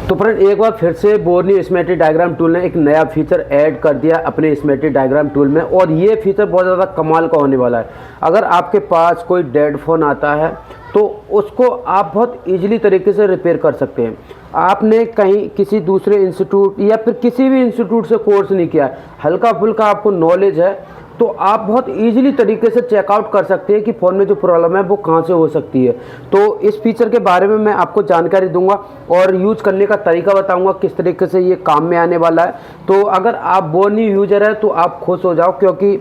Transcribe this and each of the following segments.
तो फ्रेंड एक बार फिर से बोरनी स्कीमेटिक डायग्राम टूल ने एक नया फीचर ऐड कर दिया अपने स्कीमेटिक डायग्राम टूल में, और ये फीचर बहुत ज़्यादा कमाल का होने वाला है। अगर आपके पास कोई डेड फ़ोन आता है तो उसको आप बहुत इजीली तरीके से रिपेयर कर सकते हैं। आपने कहीं किसी दूसरे इंस्टीट्यूट या फिर किसी भी इंस्टीट्यूट से कोर्स नहीं किया, हल्का फुल्का आपको नॉलेज है, तो आप बहुत इजीली तरीके से चेकआउट कर सकते हैं कि फ़ोन में जो प्रॉब्लम है वो कहाँ से हो सकती है। तो इस फीचर के बारे में मैं आपको जानकारी दूंगा और यूज़ करने का तरीका बताऊंगा किस तरीके से ये काम में आने वाला है। तो अगर आप बोरनी यूज़र है तो आप खुश हो जाओ, क्योंकि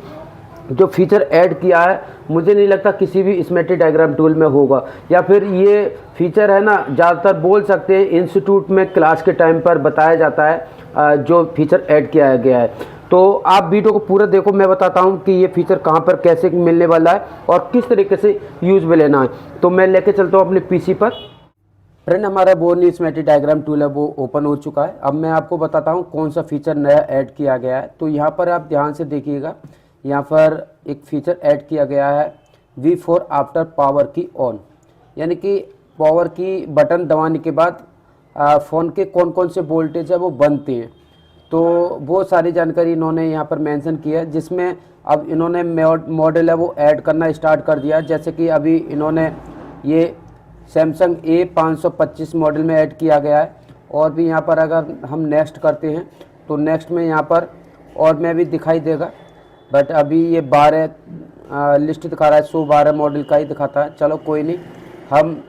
जो फीचर ऐड किया है मुझे नहीं लगता किसी भी स्कीमेटिक डायग्राम टूल में होगा, या फिर ये फीचर है ना, ज़्यादातर बोल सकते हैं इंस्टीट्यूट में क्लास के टाइम पर बताया जाता है जो फीचर ऐड किया गया है। तो आप वीडियो को पूरा देखो, मैं बताता हूँ कि ये फीचर कहाँ पर कैसे मिलने वाला है और किस तरीके से यूज़ में लेना है। तो मैं लेके चलता हूँ अपने पीसी पर। फ्रेंड हमारा बोरनी स्कीमेटिक डायग्राम टूल है वो ओपन हो चुका है। अब मैं आपको बताता हूँ कौन सा फीचर नया ऐड किया गया है। तो यहाँ पर आप ध्यान से देखिएगा, यहाँ पर एक फीचर ऐड किया गया है V4 आफ्टर पावर की ऑन, यानी कि पावर की बटन दबाने के बाद फ़ोन के कौन कौन से वोल्टेज है वो बनते हैं। तो वो सारी जानकारी इन्होंने यहाँ पर मेंशन किया है, जिसमें अब इन्होंने मॉडल है वो ऐड करना स्टार्ट कर दिया। जैसे कि अभी इन्होंने ये सैमसंग A525 मॉडल में ऐड किया गया है, और भी यहाँ पर अगर हम नेक्स्ट करते हैं तो नेक्स्ट में यहाँ पर और में भी दिखाई देगा, बट अभी ये 12 लिस्ट दिखा रहा है, 112 मॉडल का ही दिखाता है। चलो कोई नहीं, हम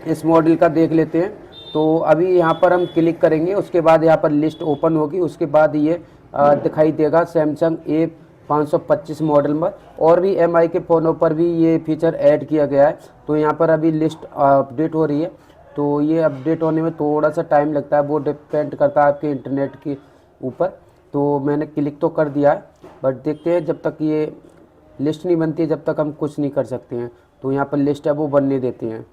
इस मॉडल का देख लेते हैं। तो अभी यहाँ पर हम क्लिक करेंगे, उसके बाद यहाँ पर लिस्ट ओपन होगी, उसके बाद ये दिखाई देगा सैमसंग A525 मॉडल में। और भी MI के फ़ोनों पर भी ये फीचर ऐड किया गया है। तो यहाँ पर अभी लिस्ट अपडेट हो रही है, तो ये अपडेट होने में थोड़ा सा टाइम लगता है, वो डिपेंड करता है आपके इंटरनेट के ऊपर। तो मैंने क्लिक तो कर दिया है, बट देखते हैं जब तक ये लिस्ट नहीं बनती है जब तक हम कुछ नहीं कर सकते हैं। तो यहाँ पर लिस्ट है वो बनने देते हैं।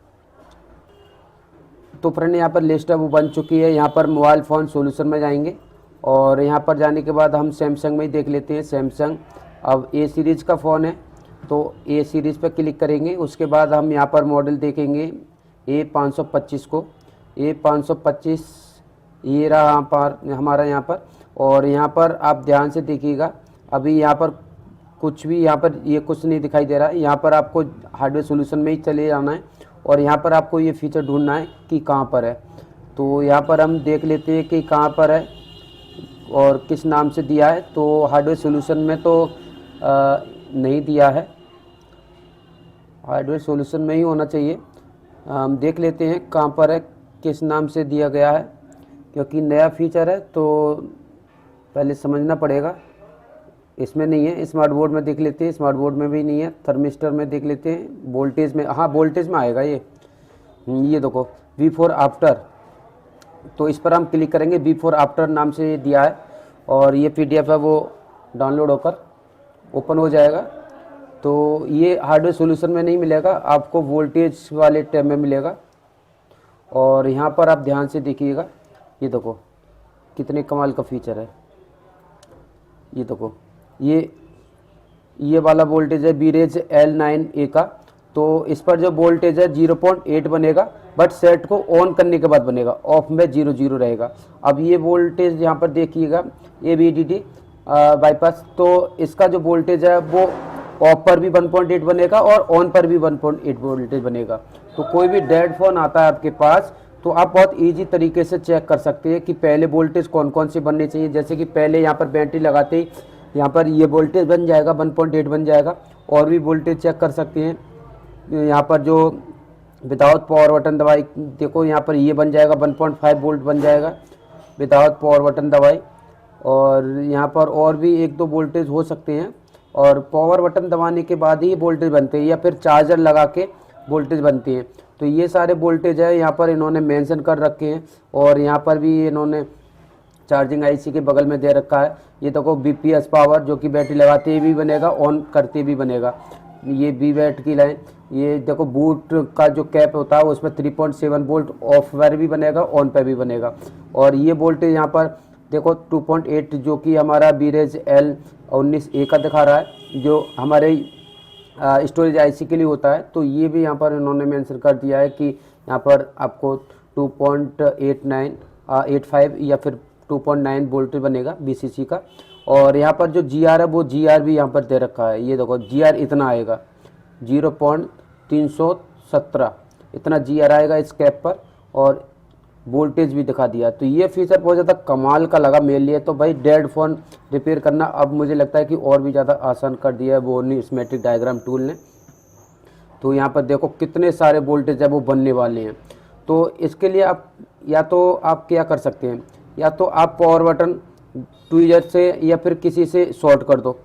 तो फ्रेंड यहाँ पर लिस्ट है वो बन चुकी है। यहाँ पर मोबाइल फ़ोन सॉल्यूशन में जाएंगे, और यहाँ पर जाने के बाद हम सैमसंग में ही देख लेते हैं। सैमसंग अब A सीरीज़ का फ़ोन है, तो A सीरीज़ पर क्लिक करेंगे। उसके बाद हम यहाँ पर मॉडल देखेंगे A525 को। A525 ये रहा यहाँ पर हमारा यहाँ पर। और यहाँ पर आप ध्यान से देखिएगा, अभी यहाँ पर कुछ भी यहाँ पर ये कुछ नहीं दिखाई दे रहा है। यहाँ पर आपको हार्डवेयर सॉल्यूशन में ही चले जाना है, और यहाँ पर आपको ये फीचर ढूंढना है कि कहाँ पर है। तो यहाँ पर हम देख लेते हैं कि कहाँ पर है और किस नाम से दिया है। तो हार्डवेयर सॉल्यूशन में तो नहीं दिया है, हार्डवेयर सॉल्यूशन में ही होना चाहिए। हम देख लेते हैं कहाँ पर है, किस नाम से दिया गया है, क्योंकि नया फीचर है तो पहले समझना पड़ेगा। इसमें नहीं है, स्मार्ट बोर्ड में देख लेते हैं, स्मार्ट बोर्ड में भी नहीं है। थर्मिस्टर में देख लेते हैं, वोल्टेज में, हाँ वोल्टेज में आएगा ये देखो V4 आफ्टर। तो इस पर हम क्लिक करेंगे, V4 आफ्टर नाम से दिया है, और ये PDF है वो डाउनलोड होकर ओपन हो जाएगा। तो ये हार्डवेयर सॉल्यूशन में नहीं मिलेगा, आपको वोल्टेज वाले टैब में मिलेगा। और यहाँ पर आप ध्यान से देखिएगा, ये देखो कितने कमाल का फीचर है। ये देखो ये वाला वोल्टेज है बीरेज L9A का। तो इस पर जो वोल्टेज है 0.8 बनेगा, बट सेट को ऑन करने के बाद बनेगा, ऑफ में 0 रहेगा। अब ये वोल्टेज यहाँ पर देखिएगा AVDD बाईपास, तो इसका जो वोल्टेज है वो ऑफ पर भी 1.8 बनेगा और ऑन पर भी 1.8 वोल्टेज बनेगा। तो कोई भी डेड फ़ोन आता है आपके पास तो आप बहुत इजी तरीके से चेक कर सकते हैं कि पहले वोल्टेज कौन कौन से बनने चाहिए। जैसे कि पहले यहाँ पर बैटरी लगाते ही यहाँ पर ये वोल्टेज बन जाएगा, 1.8 बन जाएगा। और भी वोल्टेज चेक कर सकते हैं, यहाँ पर जो विदाउट पावर बटन दबाई देखो, यहाँ पर ये बन जाएगा 1.5 वोल्ट बन जाएगा विदाउट पावर बटन दबाई। और यहाँ पर और भी 1-2 वोल्टेज हो सकते हैं, और पावर बटन दबाने के बाद ही वोल्टेज बनते हैं, या फिर चार्जर लगा के वोल्टेज बनती हैं। तो ये सारे वोल्टेज है यहाँ पर इन्होंने मेंशन कर रखे हैं। और यहाँ पर भी इन्होंने चार्जिंग IC के बगल में दे रखा है। ये देखो BPS पावर, जो कि बैटरी लगाते भी बनेगा, ऑन करते भी बनेगा। ये BWAT की लाइन, ये देखो बूट का जो कैप होता है उसमें 3.7 वोल्ट ऑफ पर भी बनेगा, ऑन पे भी बनेगा। और ये वोल्टेज यहाँ पर देखो 2.8 जो कि हमारा बीरेज L19A का दिखा रहा है, जो हमारे स्टोरेज IC के लिए होता है। तो ये भी यहाँ पर इन्होंने मेंशन कर दिया है कि यहाँ पर आपको 2.89 85 या फिर 2.9 वोल्ट बनेगा BCC का। और यहाँ पर जो GR है वो GR भी यहाँ पर दे रखा है, ये देखो GR इतना आएगा 0.317 इतना GR आएगा इस कैप पर, और वोल्टेज भी दिखा दिया। तो ये फीचर बहुत ज़्यादा कमाल का लगा मेरे लिए। तो भाई डेड फ़ोन रिपेयर करना अब मुझे लगता है कि और भी ज़्यादा आसान कर दिया है बोर्नी स्कीमेटिक डायग्राम टूल ने। तो यहाँ पर देखो कितने सारे वोल्टेज है वो बनने वाले हैं। तो इसके लिए आप या तो आप क्या कर सकते हैं, या तो आप पावर बटन ट्विजर से या फिर किसी से शॉर्ट कर दो,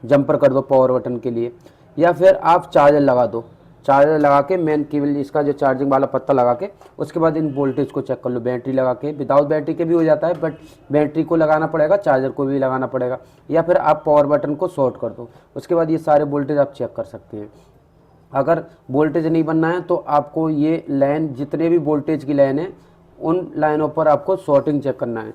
जंपर कर दो पावर बटन के लिए, या फिर आप चार्जर लगा दो। चार्जर लगा के मेन केबल इसका जो चार्जिंग वाला पत्ता लगा के उसके बाद इन वोल्टेज को चेक कर लो। बैटरी लगा के, विदाउट बैटरी के भी हो जाता है, बट बैटरी को लगाना पड़ेगा, चार्जर को भी लगाना पड़ेगा, या फिर आप पावर बटन को शॉर्ट कर दो। उसके बाद ये सारे वोल्टेज आप चेक कर सकते हैं। अगर वोल्टेज नहीं बनना है तो आपको ये लाइन, जितने भी वोल्टेज की लाइन है उन लाइनों पर आपको शॉर्टिंग चेक करना है।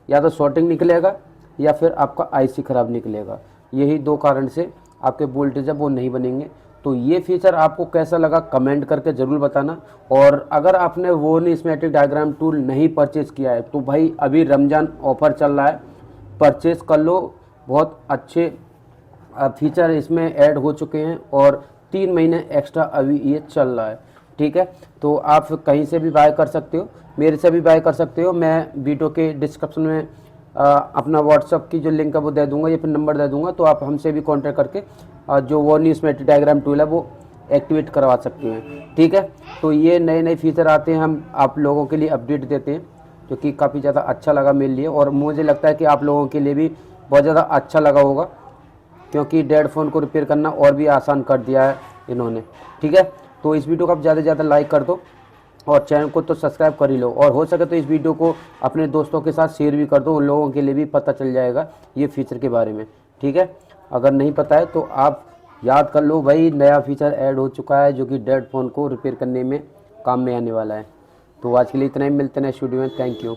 या तो शॉर्टिंग निकलेगा या फिर आपका IC ख़राब निकलेगा। यही दो कारण से आपके वोल्टेज है वो नहीं बनेंगे। तो ये फीचर आपको कैसा लगा कमेंट करके ज़रूर बताना। और अगर आपने बोर्नी स्कीमेटिक डायग्राम टूल नहीं परचेज़ किया है तो भाई अभी रमज़ान ऑफ़र चल रहा है, परचेज़ कर लो। बहुत अच्छे फीचर इसमें ऐड हो चुके हैं और 3 महीने एक्स्ट्रा अभी ये चल रहा है। ठीक है, तो आप कहीं से भी बाय कर सकते हो, मेरे से भी बाय कर सकते हो। मैं वीडियो के डिस्क्रिप्शन में अपना व्हाट्सअप की जो लिंक है वो दे दूंगा या फिर नंबर दे दूंगा, तो आप हमसे भी कांटेक्ट करके जो बोर्नी स्कीमेटिक डायग्राम टूल है वो एक्टिवेट करवा सकते हैं। ठीक है, तो ये नए नए फीचर आते हैं, हम आप लोगों के लिए अपडेट देते हैं, जो कि काफ़ी ज़्यादा अच्छा लगा मेरे लिए, और मुझे लगता है कि आप लोगों के लिए भी बहुत ज़्यादा अच्छा लगा होगा, क्योंकि डेड फ़ोन को रिपेयर करना और भी आसान कर दिया है इन्होंने। ठीक है, तो इस वीडियो को आप ज़्यादा से ज़्यादा लाइक कर दो और चैनल को तो सब्सक्राइब कर ही लो, और हो सके तो इस वीडियो को अपने दोस्तों के साथ शेयर भी कर दो, उन लोगों के लिए भी पता चल जाएगा ये फीचर के बारे में। ठीक है, अगर नहीं पता है तो आप याद कर लो भाई, नया फीचर ऐड हो चुका है जो कि डेड फ़ोन को रिपेयर करने में काम में आने वाला है। तो आज के लिए इतना ही, मिलते हैं नेक्स्ट वीडियो में। Thank you.